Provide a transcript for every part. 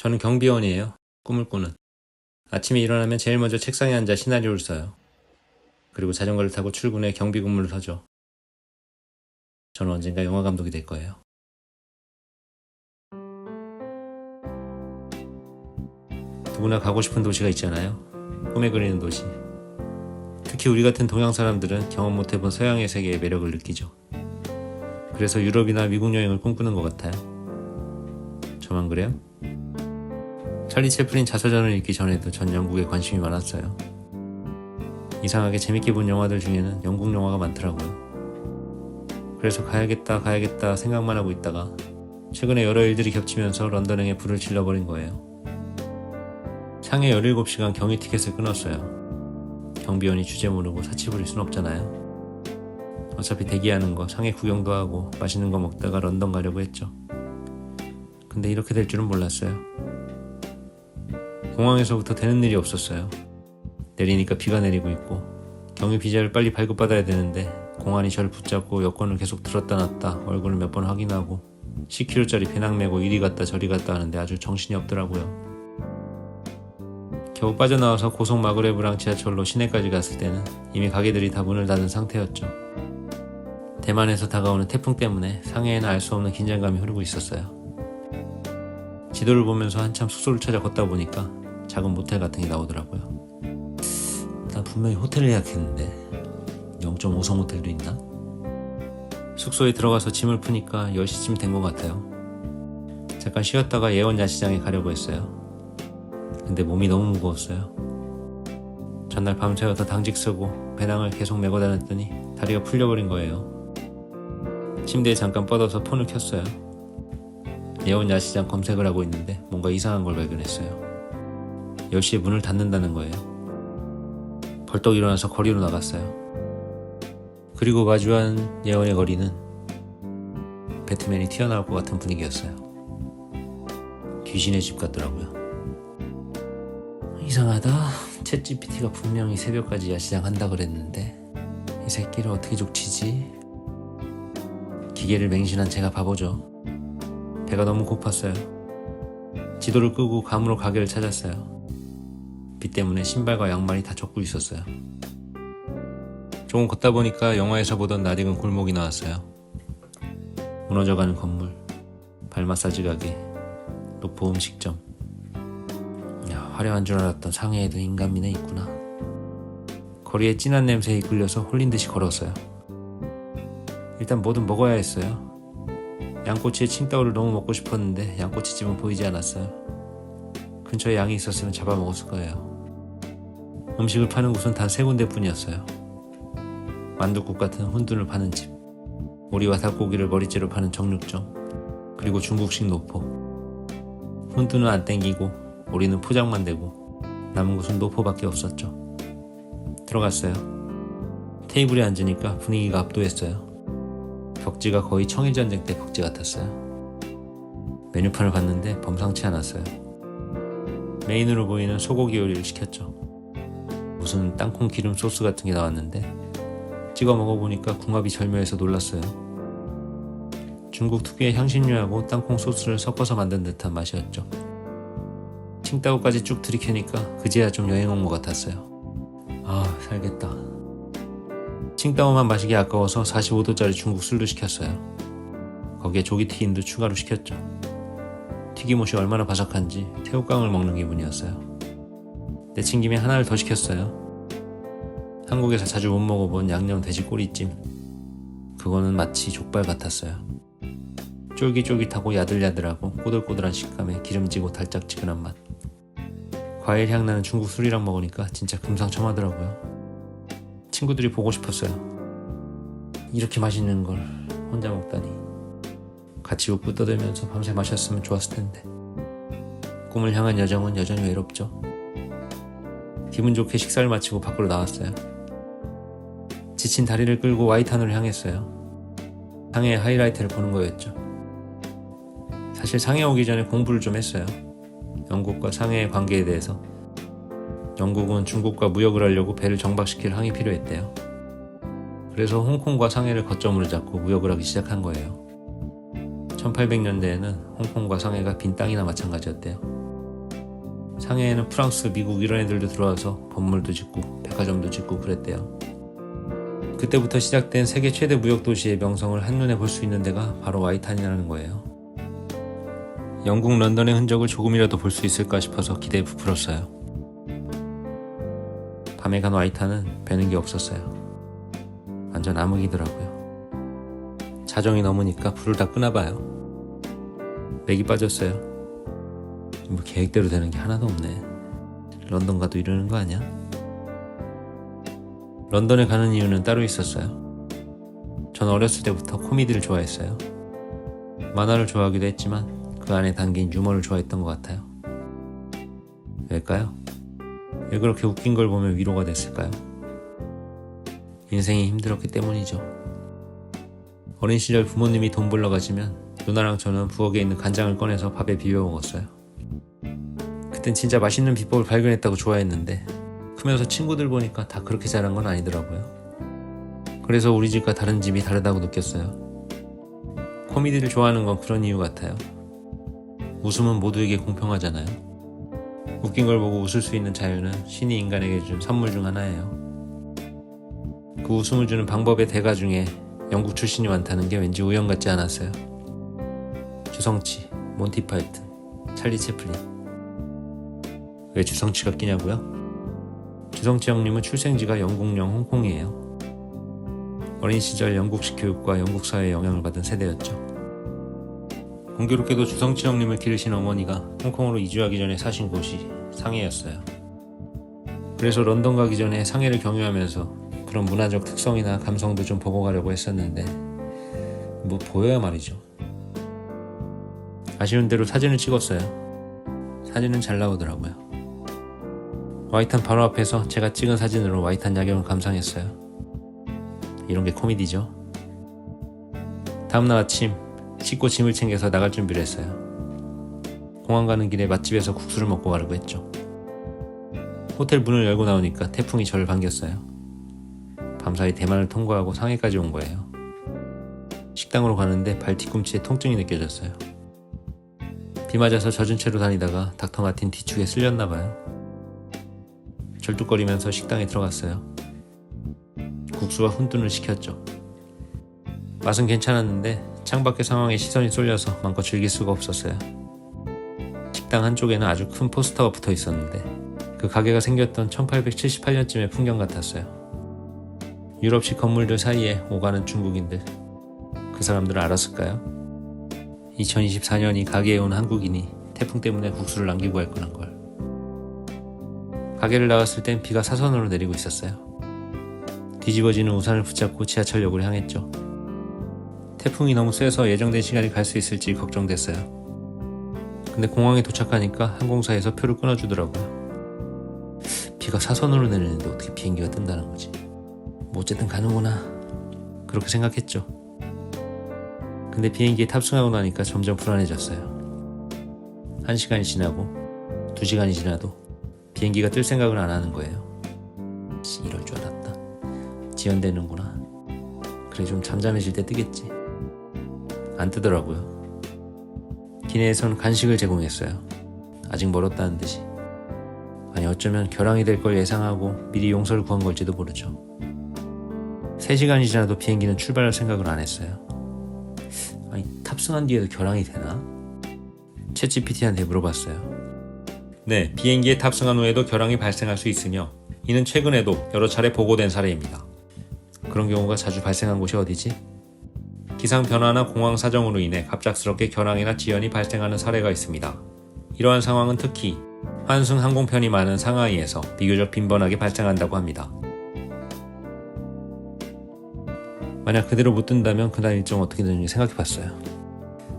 저는 경비원이에요. 꿈을 꾸는. 아침에 일어나면 제일 먼저 책상에 앉아 시나리오를 써요. 그리고 자전거를 타고 출근해 경비 근무를 하죠. 저는 언젠가 영화 감독이 될 거예요. 누구나 가고 싶은 도시가 있잖아요. 꿈에 그리는 도시. 특히 우리 같은 동양 사람들은 경험 못 해본 서양의 세계의 매력을 느끼죠. 그래서 유럽이나 미국 여행을 꿈꾸는 것 같아요. 저만 그래요? 찰리 채플린 자서전을 읽기 전에도 전 영국에 관심이 많았어요. 이상하게 재밌게 본 영화들 중에는 영국 영화가 많더라고요. 그래서 가야겠다 생각만 하고 있다가 최근에 여러 일들이 겹치면서 런던행에 불을 질러버린 거예요. 상해 17시간 경유 티켓을 끊었어요. 경비원이 주제 모르고 사치 부릴 순 없잖아요. 어차피 대기하는 거 상해 구경도 하고 맛있는 거 먹다가 런던 가려고 했죠. 근데 이렇게 될 줄은 몰랐어요. 공항에서부터 되는 일이 없었어요. 내리니까 비가 내리고 있고 경유 비자를 빨리 발급받아야 되는데 공안이 저를 붙잡고 여권을 계속 들었다 놨다 얼굴을 몇 번 확인하고 10kg짜리 배낭 메고 이리 갔다 저리 갔다 하는데 아주 정신이 없더라고요. 겨우 빠져나와서 고속 마그레브랑 지하철로 시내까지 갔을 때는 이미 가게들이 다 문을 닫은 상태였죠. 대만에서 다가오는 태풍 때문에 상해에는 알 수 없는 긴장감이 흐르고 있었어요. 지도를 보면서 한참 숙소를 찾아 걷다 보니까 작은 모텔 같은 게 나오더라고요. 난 분명히 호텔을 예약했는데 0.5성 호텔도 있나? 숙소에 들어가서 짐을 푸니까 10시쯤 된 것 같아요. 잠깐 쉬었다가 예원 야시장에 가려고 했어요. 근데 몸이 너무 무거웠어요. 전날 밤새워서 당직 쓰고 배낭을 계속 메고 다녔더니 다리가 풀려버린 거예요. 침대에 잠깐 뻗어서 폰을 켰어요. 예원 야시장 검색을 하고 있는데 뭔가 이상한 걸 발견했어요. 10시에 문을 닫는다는 거예요. 벌떡 일어나서 거리로 나갔어요. 그리고 마주한 예원의 거리는 배트맨이 튀어나올 것 같은 분위기였어요. 귀신의 집 같더라고요. 이상하다. 챗GPT가 분명히 새벽까지 야시장 한다 그랬는데 이 새끼를 어떻게 족치지? 기계를 맹신한 제가 바보죠. 배가 너무 고팠어요. 지도를 끄고 감으로 가게를 찾았어요. 비 때문에 신발과 양말이 다 젖고 있었어요. 조금 걷다 보니까 영화에서 보던 낯익은 골목이 나왔어요. 무너져가는 건물, 발 마사지 가게, 노포 음식점. 화려한 줄 알았던 상해에도 인간미는 있구나. 거리에 진한 냄새에 이끌려서 홀린 듯이 걸었어요. 일단 뭐든 먹어야 했어요. 양꼬치에 칭따오를 너무 먹고 싶었는데 양꼬치집은 보이지 않았어요. 근처에 양이 있었으면 잡아먹었을 거예요. 음식을 파는 곳은 단 3군데뿐이었어요. 만둣국 같은 혼둔을 파는 집, 오리와 닭고기를 머리째로 파는 정육점, 그리고 중국식 노포. 혼둔은 안 땡기고 오리는 포장만 되고 남은 곳은 노포밖에 없었죠. 들어갔어요. 테이블에 앉으니까 분위기가 압도했어요. 벽지가 거의 청일전쟁 때 벽지 같았어요. 메뉴판을 봤는데 범상치 않았어요. 메인으로 보이는 소고기 요리를 시켰죠. 무슨 땅콩 기름 소스 같은 게 나왔는데 찍어 먹어보니까 궁합이 절묘해서 놀랐어요. 중국 특유의 향신료하고 땅콩 소스를 섞어서 만든 듯한 맛이었죠. 칭따오까지 쭉 들이켜니까 그제야 좀 여행 온 것 같았어요. 아, 살겠다. 칭따오만 마시기 아까워서 45도짜리 중국 술도 시켰어요. 거기에 조기튀김도 추가로 시켰죠. 튀김옷이 얼마나 바삭한지 새우깡을 먹는 기분이었어요. 내친김에 하나를 더 시켰어요. 한국에서 자주 못 먹어본 양념 돼지 꼬리찜. 그거는 마치 족발 같았어요. 쫄깃쫄깃하고 야들야들하고 꼬들꼬들한 식감에 기름지고 달짝지근한 맛. 과일 향 나는 중국 술이랑 먹으니까 진짜 금상첨화더라고요. 친구들이 보고 싶었어요. 이렇게 맛있는 걸 혼자 먹다니. 같이 웃고 떠들면서 밤새 마셨으면 좋았을 텐데. 꿈을 향한 여정은 여전히 외롭죠. 기분 좋게 식사를 마치고 밖으로 나왔어요. 지친 다리를 끌고 와이탄으로 향했어요. 상해의 하이라이트를 보는 거였죠. 사실 상해 오기 전에 공부를 좀 했어요. 영국과 상해의 관계에 대해서. 영국은 중국과 무역을 하려고 배를 정박시킬 항이 필요했대요. 그래서 홍콩과 상해를 거점으로 잡고 무역을 하기 시작한 거예요. 1800년대에는 홍콩과 상해가 빈 땅이나 마찬가지였대요. 상해에는 프랑스, 미국 이런 애들도 들어와서 건물도 짓고 백화점도 짓고 그랬대요. 그때부터 시작된 세계 최대 무역 도시의 명성을 한눈에 볼 수 있는 데가 바로 와이탄이라는 거예요. 영국 런던의 흔적을 조금이라도 볼 수 있을까 싶어서 기대에 부풀었어요. 밤에 간 와이탄은 뵈는 게 없었어요. 완전 암흑이더라고요. 자정이 넘으니까 불을 다 끄나봐요. 맥이 빠졌어요. 뭐 계획대로 되는 게 하나도 없네. 런던 가도 이러는 거 아니야? 런던에 가는 이유는 따로 있었어요. 전 어렸을 때부터 코미디를 좋아했어요. 만화를 좋아하기도 했지만 그 안에 담긴 유머를 좋아했던 것 같아요. 왜일까요? 왜 그렇게 웃긴 걸 보면 위로가 됐을까요? 인생이 힘들었기 때문이죠. 어린 시절 부모님이 돈 벌러 가시면 누나랑 저는 부엌에 있는 간장을 꺼내서 밥에 비벼 먹었어요. 그땐 진짜 맛있는 비법을 발견했다고 좋아했는데 크면서 친구들 보니까 다 그렇게 자란 건 아니더라고요. 그래서 우리 집과 다른 집이 다르다고 느꼈어요. 코미디를 좋아하는 건 그런 이유 같아요. 웃음은 모두에게 공평하잖아요. 웃긴 걸 보고 웃을 수 있는 자유는 신이 인간에게 준 선물 중 하나예요. 그 웃음을 주는 방법의 대가 중에 영국 출신이 많다는 게 왠지 우연 같지 않았어요. 주성치, 몬티 파이튼, 찰리 채플린. 왜 주성치가 끼냐고요? 주성치 형님은 출생지가 영국령 홍콩이에요. 어린 시절 영국식 교육과 영국 사회에 영향을 받은 세대였죠. 공교롭게도 주성치 형님을 기르신 어머니가 홍콩으로 이주하기 전에 사신 곳이 상해였어요. 그래서 런던 가기 전에 상해를 경유하면서 그런 문화적 특성이나 감성도 좀 보고 가려고 했었는데 뭐 보여야 말이죠. 아쉬운 대로 사진을 찍었어요. 사진은 잘 나오더라고요. 와이탄 바로 앞에서 제가 찍은 사진으로 와이탄 야경을 감상했어요. 이런 게 코미디죠. 다음날 아침 씻고 짐을 챙겨서 나갈 준비를 했어요. 공항 가는 길에 맛집에서 국수를 먹고 가려고 했죠. 호텔 문을 열고 나오니까 태풍이 저를 반겼어요. 밤사이 대만을 통과하고 상해까지 온 거예요. 식당으로 가는데 발 뒤꿈치에 통증이 느껴졌어요. 비 맞아서 젖은 채로 다니다가 닥터 마틴 뒤축에 쓸렸나봐요. 절뚝거리면서 식당에 들어갔어요. 국수와 훈뚠을 시켰죠. 맛은 괜찮았는데 창밖의 상황에 시선이 쏠려서 마음껏 즐길 수가 없었어요. 식당 한쪽에는 아주 큰 포스터가 붙어 있었는데 그 가게가 생겼던 1878년쯤의 풍경 같았어요. 유럽식 건물들 사이에 오가는 중국인들. 그 사람들을 알았을까요? 2024년이 가게에 온 한국인이 태풍 때문에 국수를 남기고 갈 거란 걸. 가게를 나왔을 땐 비가 사선으로 내리고 있었어요. 뒤집어지는 우산을 붙잡고 지하철역으로 향했죠. 태풍이 너무 세서 예정된 시간에 갈 수 있을지 걱정됐어요. 근데 공항에 도착하니까 항공사에서 표를 끊어주더라고요. 비가 사선으로 내리는데 어떻게 비행기가 뜬다는 거지. 뭐 어쨌든 가는구나. 그렇게 생각했죠. 근데 비행기에 탑승하고 나니까 점점 불안해졌어요. 1시간이 지나고 2시간이 지나도 비행기가 뜰 생각을 안 하는 거예요. 이럴 줄 알았다. 지연되는구나. 그래 좀 잠잠해질 때 뜨겠지. 안 뜨더라고요. 기내에선 간식을 제공했어요. 아직 멀었다는 듯이. 아니 어쩌면 결항이 될 걸 예상하고 미리 용서를 구한 걸지도 모르죠. 3시간이 지나도 비행기는 출발할 생각을 안 했어요. 아니 탑승한 뒤에도 결항이 되나? 챗GPT한테 물어봤어요. 네, 비행기에 탑승한 후에도 결항이 발생할 수 있으며 이는 최근에도 여러 차례 보고된 사례입니다. 그런 경우가 자주 발생한 곳이 어디지? 기상 변화나 공항 사정으로 인해 갑작스럽게 결항이나 지연이 발생하는 사례가 있습니다. 이러한 상황은 특히 환승 항공편이 많은 상하이에서 비교적 빈번하게 발생한다고 합니다. 만약 그대로 못 뜬다면 그날 일정 어떻게 되는지 생각해봤어요.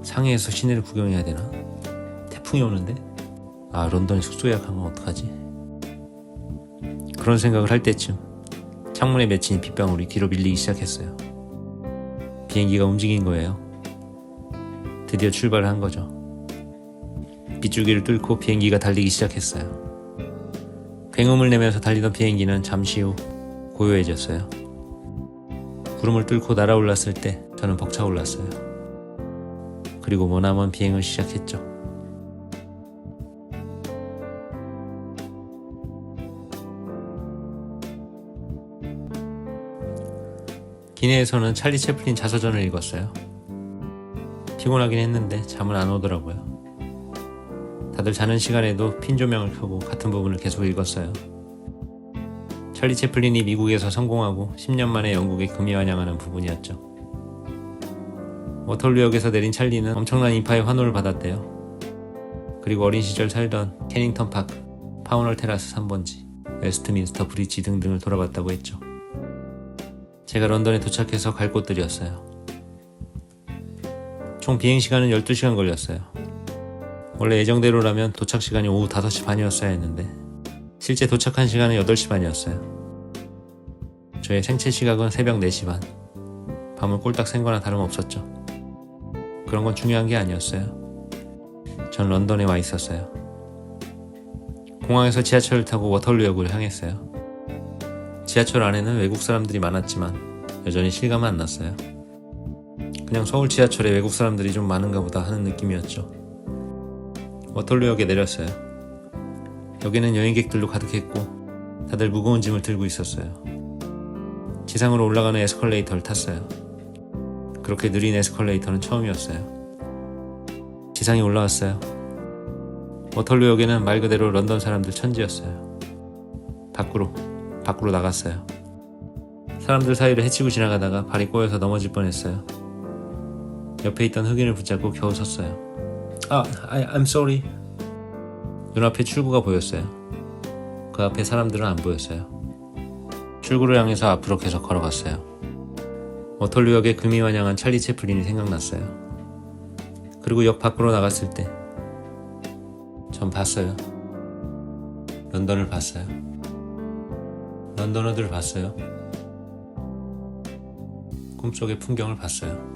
상해에서 시내를 구경해야 되나? 태풍이 오는데? 아 런던에 숙소 예약한 건 어떡하지? 그런 생각을 할 때쯤 창문에 맺힌 빗방울이 뒤로 밀리기 시작했어요. 비행기가 움직인 거예요. 드디어 출발을 한 거죠. 빗줄기를 뚫고 비행기가 달리기 시작했어요. 굉음을 내면서 달리던 비행기는 잠시 후 고요해졌어요. 구름을 뚫고 날아올랐을 때 저는 벅차올랐어요. 그리고 머나먼 비행을 시작했죠. 기내에서는 찰리 채플린 자서전을 읽었어요. 피곤하긴 했는데 잠은 안 오더라고요. 다들 자는 시간에도 핀 조명을 켜고 같은 부분을 계속 읽었어요. 찰리 채플린이 미국에서 성공하고 10년 만에 영국에 금이환영하는 부분이었죠. 워털루역에서 내린 찰리는 엄청난 인파의 환호를 받았대요. 그리고 어린 시절 살던 캐닝턴 파크, 파우널 테라스 3번지, 웨스트민스터 브리지 등등을 돌아봤다고 했죠. 제가 런던에 도착해서 갈 곳들이었어요. 총 비행시간은 12시간 걸렸어요. 원래 예정대로라면 도착 시간이 오후 5시 반이었어야 했는데 실제 도착한 시간은 8시 반이었어요. 저의 생체 시각은 새벽 4시 반. 밤을 꼴딱 샌 거나 다름없었죠. 그런 건 중요한 게 아니었어요. 전 런던에 와 있었어요. 공항에서 지하철을 타고 워털루역을 향했어요. 지하철 안에는 외국 사람들이 많았지만 여전히 실감은 안 났어요. 그냥 서울 지하철에 외국 사람들이 좀 많은가 보다 하는 느낌이었죠. 워털루역에 내렸어요. 여기는 여행객들로 가득했고 다들 무거운 짐을 들고 있었어요. 지상으로 올라가는 에스컬레이터를 탔어요. 그렇게 느린 에스컬레이터는 처음이었어요. 지상에 올라왔어요. 워털루역에는 말 그대로 런던 사람들 천지였어요. 밖으로 나갔어요. 사람들 사이를 헤치고 지나가다가 발이 꼬여서 넘어질 뻔했어요. 옆에 있던 흑인을 붙잡고 겨우 섰어요. I'm sorry. 눈앞에 출구가 보였어요. 그 앞에 사람들은 안 보였어요. 출구를 향해서 앞으로 계속 걸어갔어요. 워털루역에 금이환영한 찰리 채플린이 생각났어요. 그리고 역 밖으로 나갔을 때 전 봤어요. 런던을 봤어요. 런던어들을 봤어요. 꿈속의 풍경을 봤어요.